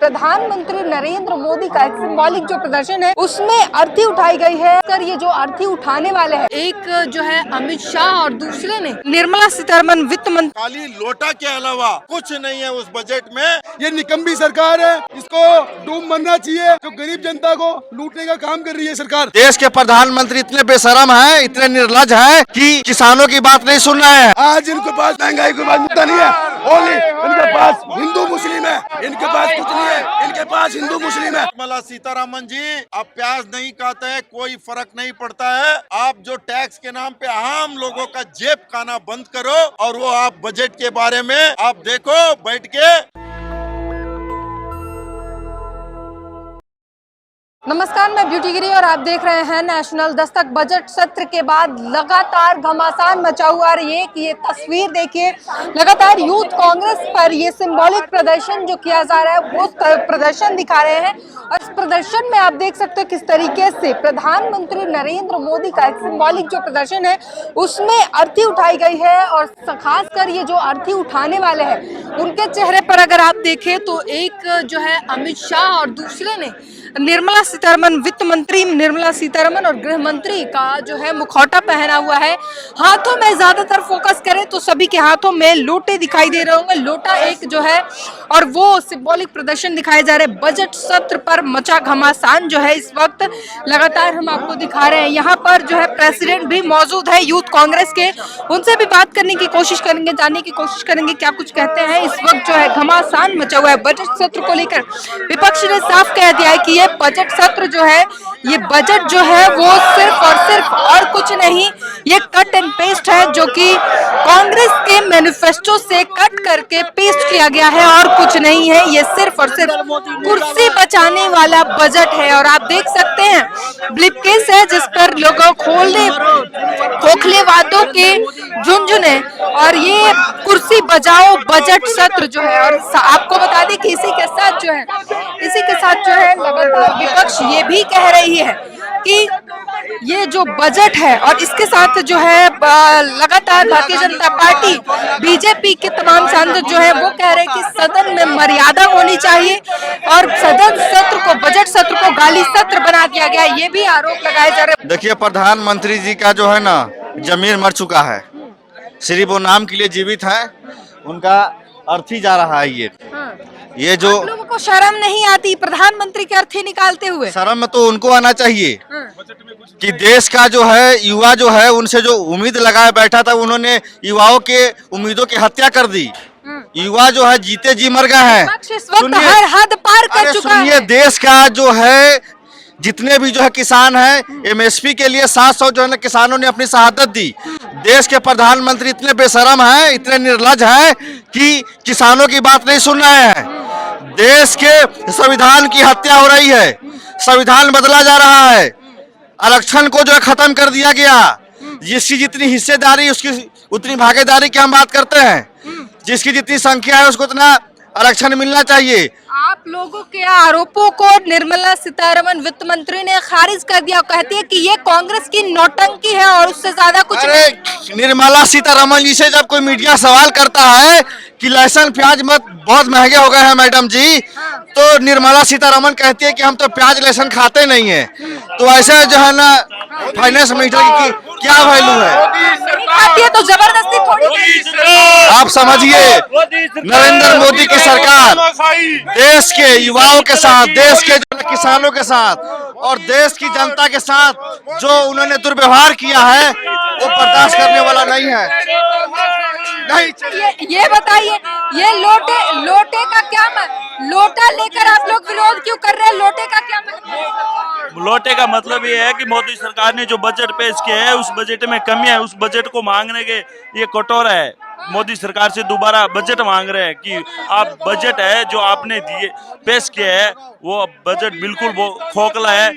प्रधानमंत्री नरेंद्र मोदी का एक सिंबॉलिक जो प्रदर्शन है उसमें अर्थी उठाई गई है। कर ये जो अर्थी उठाने वाले हैं, एक जो है अमित शाह और दूसरे ने निर्मला सीतारमण वित्त मंत्री। खाली लोटा के अलावा कुछ नहीं है उस बजट में। ये निकम्मी सरकार है, इसको डूब मरना चाहिए। जो गरीब जनता को लूटने का काम कर रही है सरकार। देश के प्रधानमंत्री इतने बेशरम हैं, इतने निर्लज हैं कि किसानों की बात नहीं सुन रहे हैं। आज इनके पास महंगाई कोई बात मुद्दा नहीं है, ओनली इनके पास हिंदू मुस्लिम है। इनके पास कुछ नहीं है, इनके पास हिंदू मुस्लिम है। निर्मला सीतारमण जी, आप प्याज नहीं खाते हैं, कोई फर्क नहीं पड़ता है। आप जो टैक्स के नाम पे आम लोगों का जेब खाना बंद करो और वो आप बजट के बारे में आप देखो बैठ के। नमस्कार, मैं ब्यूटी गिरी और आप देख रहे हैं नेशनल दस्तक। बजट सत्र के बाद लगातार घमासान मचा हुआ है। ये तस्वीर देखिए, लगातार यूथ कांग्रेस पर ये सिंबॉलिक प्रदर्शन जो किया जा रहा है वो प्रदर्शन दिखा रहे हैं। और इस प्रदर्शन में आप देख सकते हो किस तरीके से प्रधानमंत्री नरेंद्र मोदी का एक सिंबॉलिक जो प्रदर्शन है उसमें अर्थी उठाई गई है। और खासकर ये जो अर्थी उठाने वाले हैं उनके चेहरे पर अगर आप देखें तो एक जो है अमित शाह और दूसरे ने निर्मला सीतारमण वित्त मंत्री निर्मला सीतारमण और गृह मंत्री का जो है मुखौटा पहना हुआ है। हाथों में ज्यादातर फोकस करें तो सभी के हाथों में लोटे दिखाई दे रहे होंगे। लोटा एक जो है और वो सिंबॉलिक प्रदर्शन दिखाए जा रहे हैं। बजट सत्र पर मचा घमासान जो है इस वक्त लगातार हम आपको दिखा रहे हैं। यहाँ पर जो है प्रेसिडेंट भी मौजूद है यूथ कांग्रेस के, उनसे भी बात करने की कोशिश करेंगे, जानने की कोशिश करेंगे क्या कुछ कहते हैं। इस वक्त जो है घमासान मचा हुआ है बजट सत्र को लेकर। विपक्ष ने साफ कह दिया है कि ये बजट सत्र जो है, ये बजट जो है वो सिर्फ और कुछ नहीं, ये कट एंड पेस्ट है जो कि कांग्रेस के मैनिफेस्टो से कट करके पेस्ट किया गया है और कुछ नहीं है। ये सिर्फ और सिर्फ कुर्सी बचाने वाला बजट है। और आप देख सकते हैं ब्रीफकेस है जिस पर लोगों खोखले वादों के झुनझुने और ये कुर्सी बचाओ बजट सत्र जो है। और आपको बता दें कि इसी के साथ जो है लगातार विपक्ष ये भी कह रही है कि ये जो बजट है और इसके साथ जो है लगातार भारतीय जनता पार्टी बीजेपी के तमाम सांसद जो है वो कह रहे हैं कि सदन में मर्यादा होनी चाहिए और सदन सत्र को बजट सत्र को गाली सत्र बना दिया गया। ये भी आरोप लगाए जा रहे हैं। देखिए, प्रधानमंत्री जी का जो है ना जमीर मर चुका है, सिर्फ वो नाम के लिए जीवित है, उनका अर्थी जा रहा है। ये जो लोगों को शर्म नहीं आती प्रधानमंत्री के अर्थी निकालते हुए? शर्म तो उनको आना चाहिए कि देश का जो है युवा जो है उनसे जो उम्मीद लगाए बैठा था, उन्होंने युवाओं के उम्मीदों की हत्या कर दी। युवा जो है जीते जी मर गए हैं। इस वक्त हर हद पार कर चुका है। सुनिए, देश का जो है जितने भी जो है किसान हैं, एमएसपी के लिए 700 जो है ना किसानों ने अपनी शहादत दी। देश के प्रधानमंत्री इतने बेशरम हैं, इतने निर्लज हैं कि किसानों की बात नहीं सुन रहे हैं। देश के संविधान की हत्या हो रही है, संविधान बदला जा रहा है, आरक्षण को जो है खत्म कर दिया गया। जिसकी जितनी हिस्सेदारी उसकी उतनी भागीदारी की हम बात करते हैं, जिसकी जितनी संख्या है उसको उतना आरक्षण मिलना चाहिए। आप लोगों के आरोपों को निर्मला सीतारमण वित्त मंत्री ने खारिज कर दिया। कहती है कि ये कांग्रेस की नौटंकी है और उससे ज्यादा कुछ नहीं। निर्मला सीतारमण जी से जब कोई मीडिया सवाल करता है कि लहसुन प्याज मत बहुत महंगे हो गए हैं मैडम जी, तो निर्मला सीतारमण कहती है कि हम तो प्याज लहसुन खाते नहीं है। तो ऐसे जो है ना फाइनेंस मिनिस्टर की क्या वैल्यू है? खाती है तो जबरदस्ती थोड़ी। आप समझिए, नरेंद्र मोदी की सरकार देश के युवाओं के साथ, देश के जो किसानों के साथ और देश की जनता के साथ जो उन्होंने दुर्व्यवहार किया है वो बर्दाश्त करने वाला नहीं है। ये बताइए, ये लोटे का क्या लोटा लेकर आप लोग विरोध क्यों कर रहे हैं? लोटे का क्या मतलब? लोटे का मतलब ये है कि मोदी सरकार ने जो बजट पेश किया है उस बजट में कमी है। उस बजट को मांगने के ये कटोरा है। मोदी सरकार से दोबारा बजट मांग रहे हैं कि आप बजट है जो आपने दिए पेश किया है वो बजट बिल्कुल वो खोखला है।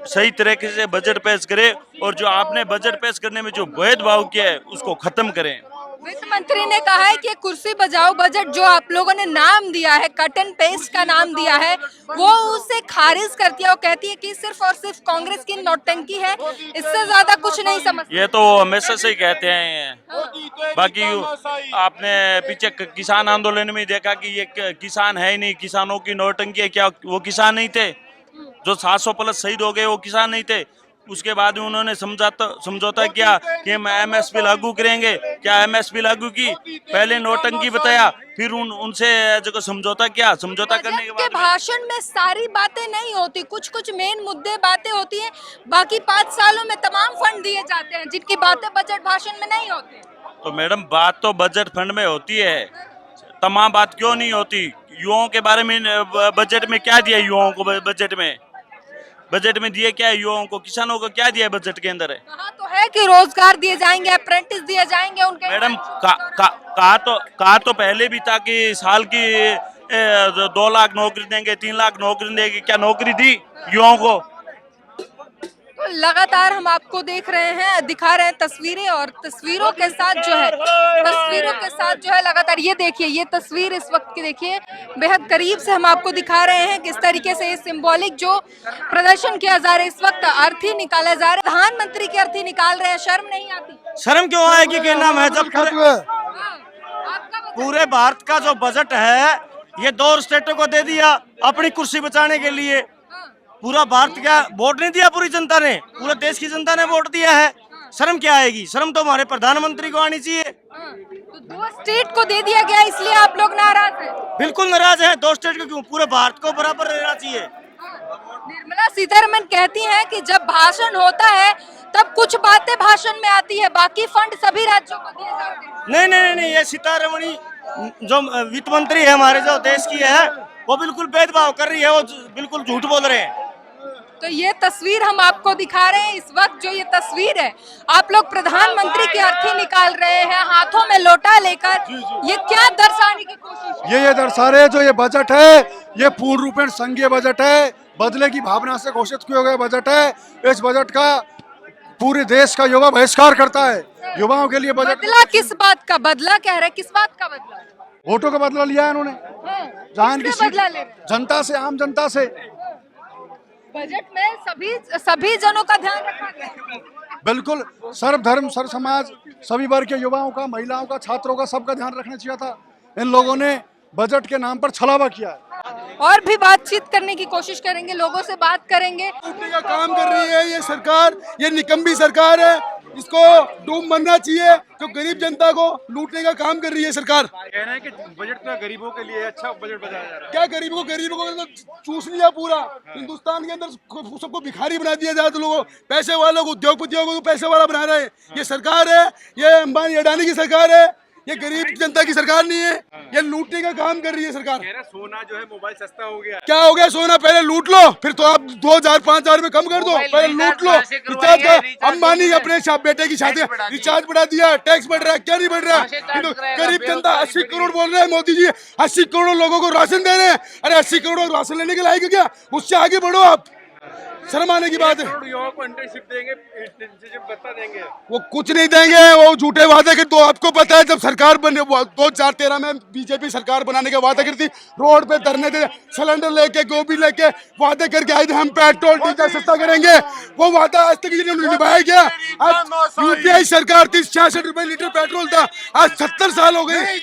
सही तरीके से बजट पेश करें और जो आपने बजट पेश करने में जो भेदभाव किया है उसको खत्म करें। वित्त मंत्री ने कहा है कि कुर्सी बजाओ बजट जो आप लोगों ने नाम दिया है, कट एंड पेस्ट का नाम दिया है, वो उसे खारिज करती है और कहती है कि सिर्फ और सिर्फ कांग्रेस की नौटंकी है, इससे ज्यादा कुछ नहीं समझती। ये तो हमेशा से ही कहते हैं। बाकी आपने पीछे किसान आंदोलन में देखा कि ये किसान है ही नहीं, किसानों की नौटंकी है। क्या वो किसान नहीं थे? जो 700 प्लस शहीद हो गए वो किसान नहीं थे? उसके बाद में उन्होंने समझौता किया कि हम एमएसपी लागू करेंगे। क्या एमएसपी लागू की? पहले नौटंकी बताया, फिर उनसे जो समझौता किया। समझौता करने के बाद भाषण में सारी बातें नहीं होती, कुछ कुछ मेन मुद्दे बातें होती हैं। बाकी 5 सालों में तमाम फंड दिए जाते हैं जिनकी बातें बजट भाषण में नहीं होती। तो मैडम बात तो बजट फंड में होती है, तमाम बात क्यों नहीं होती? युवाओं के बारे में बजट में क्या दिया? युवाओं को बजट में दिए क्या है? युवाओं को, किसानों को क्या दिया है बजट के अंदर? है कहा तो है कि रोजगार दिए जाएंगे, अप्रेंटिस दिए जाएंगे उनके। मैडम कहा तो पहले भी था कि साल की 2 लाख नौकरी देंगे, 3 लाख नौकरी देंगे। क्या नौकरी दी युवाओं को? तो लगातार हम आपको देख रहे हैं, दिखा रहे हैं तस्वीरें, और तस्वीरों के साथ जो है लगातार ये देखिए, ये तस्वीर इस वक्त की देखिए, बेहद करीब से हम आपको दिखा रहे हैं किस तरीके से ये सिंबॉलिक जो प्रदर्शन किया जा रहा है, इस वक्त अर्थी निकाला जा रहा है। प्रधानमंत्री की अर्थी निकाल रहे हैं, शर्म नहीं आती? शर्म क्यों आएगी? क्या नाम है जब पूरे भारत का जो बजट है ये 2 स्टेटों को दे दिया अपनी कुर्सी बचाने के लिए। पूरा भारत क्या वोट नहीं दिया? पूरी जनता ने, पूरे देश की जनता ने वोट दिया है। शर्म क्या आएगी? शर्म तो हमारे प्रधानमंत्री को आनी चाहिए। तो 2 स्टेट को दे दिया गया, इसलिए आप लोग नाराज हैं? बिल्कुल नाराज है। 2 स्टेट को क्यों? पूरे भारत को बराबर रहना चाहिए। निर्मला सीतारमण कहती हैं कि जब भाषण होता है तब कुछ बातें भाषण में आती है, बाकी फंड सभी राज्यों को दिए जाते हैं। नहीं, ये सीतारमणी जो वित्त मंत्री है हमारे जो देश की है, वो बिल्कुल भेदभाव कर रही है, वो बिल्कुल झूठ बोल रहे हैं। तो ये तस्वीर हम आपको दिखा रहे हैं इस वक्त, जो ये तस्वीर है, आप लोग प्रधानमंत्री की अर्थी निकाल रहे हैं हाथों में लोटा लेकर। ये क्या दर्शाने की कोशिश है? ये दर्शा रहे जो ये बजट है ये पूर्ण रूपेण संघीय बजट है, बदले की भावना से घोषित किया गया बजट है। इस बजट का पूरे देश का युवा बहिष्कार करता है। युवाओं के लिए बजट बदला किस बात का? बदला कह रहे, किस बात का बदला? वोटों का बदला लिया है इन्होंने, जहां इनकी किससे बदला ले रहे हैं? जनता से, आम जनता से। बजट में सभी जनों का ध्यान रखा गया। बिल्कुल, सर्व धर्म सर्व समाज सभी वर्ग के युवाओं का, महिलाओं का, छात्रों का, सबका ध्यान रखना चाहिए था। इन लोगों ने बजट के नाम पर छलावा किया है। और भी बातचीत करने की कोशिश करेंगे, लोगों से बात करेंगे। लूटने का काम कर रही है ये सरकार, ये निकम्मी सरकार है, इसको डूब मरना चाहिए। जो गरीब जनता को लूटने का काम कर रही है सरकार। कह रहे हैं कि बजट तो गरीबों के लिए अच्छा बजट बनाया जा रहा है। क्या गरीबों को तो चूस लिया पूरा। हिंदुस्तान के अंदर सबको भिखारी बना दिया जाए, तो लोगों पैसे वालों को, उद्योगपतियों को पैसे वाला बना रहे हैं। ये सरकार है, ये अंबानी अडानी की सरकार है, ये गरीब जनता की सरकार नहीं है। ये लूटने का काम कर रही है सरकार। कह रहे सोना जो है मोबाइल सस्ता हो गया। क्या हो गया? सोना पहले लूट लो, फिर तो आप 2000-5000 में कम कर दो। पहले लूट लो, रिचार्ज का अंबानी अपने बेटे की शादी रिचार्ज बढ़ा दिया, टैक्स बढ़ रहा है, क्या नहीं बढ़ रहा है? तो गरीब जनता 80 करोड़ बोल रहे हैं मोदी जी, 80 करोड़ लोगों को राशन दे रहे हैं। अरे 80 करोड़ राशन लेने के लायक क्या? उससे आगे बढ़ो आप, शर्म आने की बात है। युवाओं को इंटर्नशिप देंगे, भत्ता देंगे, वो कुछ नहीं देंगे, वो झूठे वादे करते। तो आपको पता है जब सरकार बने 2013 में बीजेपी सरकार बनाने का वादा करती, रोड पे धरने दे, सिलेंडर लेके, गोभी लेके वादे करके आए थे हम पेट्रोल डीजल सस्ता करेंगे। वो वादा आज तक इन्होंने निभाया गया? आज यूपीआई सरकार थी, 66 रुपए लीटर पेट्रोल था, आज 70 साल हो गए।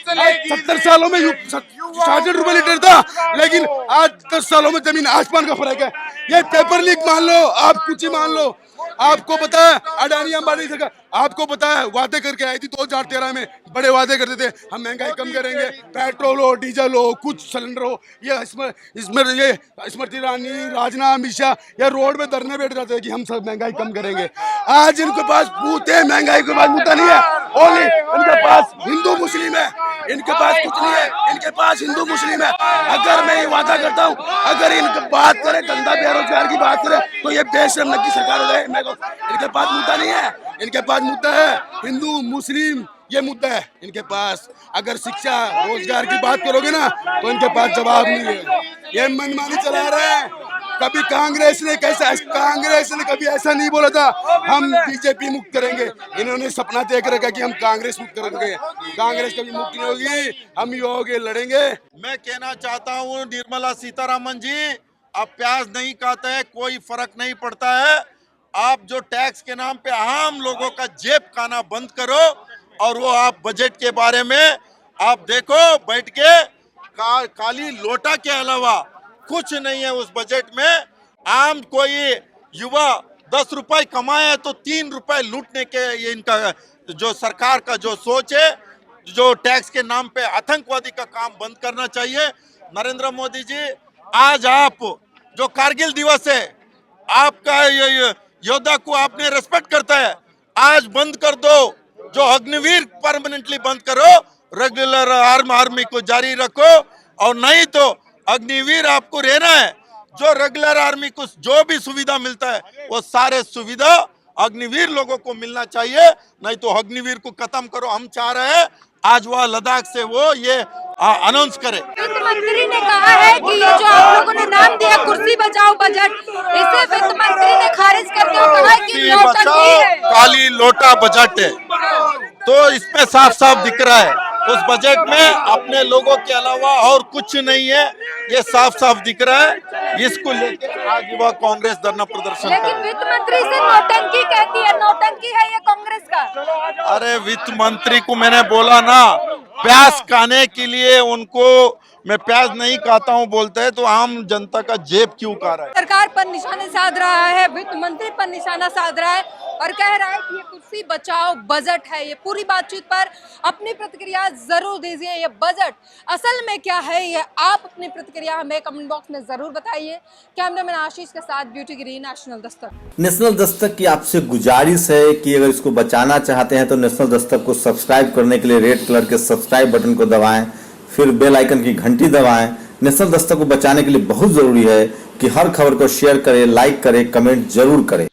70 सालों में 66 रुपए लीटर था, लेकिन आज 10 सालों में जमीन आसमान का फर्क है। ये पेपर लीक मान लो, आप कुछ ही मान लो। आपको पता है अडानी अंबानी सरकार, आपको पता है वादे करके आई थी 2013 में, बड़े वादे करते थे हम महंगाई कम करेंगे, पेट्रोल हो, डीजल हो, कुछ सिलेंडर हो। ये स्मृति ईरानी, राजनाथ, अमित शाह ये रोड में धरने बैठ जाते हैं कि हम सब महंगाई कम करेंगे। आज इनके पास भूत है, महंगाई के पास मुद्दा नहीं है। ओनली इनके पास हिंदू मुस्लिम है, इनके पास कुछ नहीं है, इनके पास हिंदू मुस्लिम है। अगर मैं ये वादा करता हूँ, अगर इनकी बात करें धंधा बेरोजगार की बात करें, तो ये बेशर्म की सरकार हो जाए। इनके पास मुद्दा नहीं है, इनके पास मुद्दा है हिंदू मुस्लिम, ये मुद्दा है इनके पास। अगर शिक्षा रोजगार की बात करोगे ना, तो इनके पास जवाब नहीं है। ये मनमानी चला रहे हैं, कभी कांग्रेस ने कभी ऐसा नहीं बोला था हम बीजेपी मुक्त करेंगे। इन्होंने सपना देख रखा कि हम कांग्रेस मुक्त करेंगे। कांग्रेस कभी मुक्त नहीं होगी, हम ही होगे, लड़ेंगे। मैं कहना चाहता हूँ निर्मला सीतारमण जी, आप प्याज नहीं खाते हैं, कोई फर्क नहीं पड़ता है। आप जो टैक्स के नाम पे आम लोगों का जेब खाना बंद करो, और वो आप बजट के बारे में आप देखो बैठ के, खाली लोटा के अलावा कुछ नहीं है उस बजट में। आम कोई युवा 10 रुपए कमाए तो 3 रुपए लूटने के, ये इनका जो सरकार का जो सोच है, जो टैक्स के नाम पे आतंकवादी का काम बंद करना चाहिए। नरेंद्र मोदी जी, आज आप जो कारगिल दिवस है, आपका योद्धा को आपने रेस्पेक्ट करता है, आज बंद कर दो। जो अग्निवीर परमानेंटली बंद करो, रेगुलर आर्मी को जारी रखो, और नहीं तो अग्निवीर आपको रहना है। जो रेगुलर आर्मी को जो भी सुविधा मिलता है वो सारे सुविधा अग्निवीर लोगों को मिलना चाहिए, नहीं तो अग्निवीर को खत्म करो। हम चाह रहे हैं आज वह लद्दाख से वो ये अनाउंस करे। वित्त मंत्री ने कहा है कि ये जो आप लोगों ने नाम दिया कुर्सी बचाओ बजट, इसे वित्त मंत्री ने खारिज करते हुए कहा है कि नौटंकी है, काली लोटा बजट है। तो इसमें साफ साफ दिख रहा है उस बजट में अपने लोगों के अलावा और कुछ नहीं है, ये साफ साफ दिख रहा है। इसको लेकर आज युवा कांग्रेस धरना प्रदर्शन कर लेकिन वित्त मंत्री से नौटंकी कहती है, नौटंकी है ये कांग्रेस का। अरे वित्त मंत्री को मैंने बोला ना, प्याज खाने के लिए उनको मैं प्याज नहीं खाता हूँ बोलते हैं, तो आम जनता का जेब क्यों खा रहा है? सरकार पर निशाने साध रहा है, वित्त मंत्री पर निशाना साध रहा है और कह रहा है कि ये कुर्सी बचाओ बजट है। ये पूरी बातचीत पर अपनी प्रतिक्रिया जरूर दीजिए। ये बजट असल में क्या है, ये आप अपनी प्रतिक्रिया हमें कमेंट बॉक्स में जरूर बताइए। कैमरामैन आशीष के साथ ब्यूटी गिरी, नेशनल दस्तक। नेशनल दस्तक की आपसे गुजारिश है कि अगर इसको बचाना चाहते हैं तो नेशनल दस्तक को सब्सक्राइब करने के लिए रेड कलर के सब्सक्राइब बटन को दबाएं, फिर बेल आइकन की घंटी दबाएं। नेशनल दस्तक को बचाने के लिए बहुत जरूरी है कि हर खबर को शेयर करें, लाइक करें, कमेंट जरूर करें।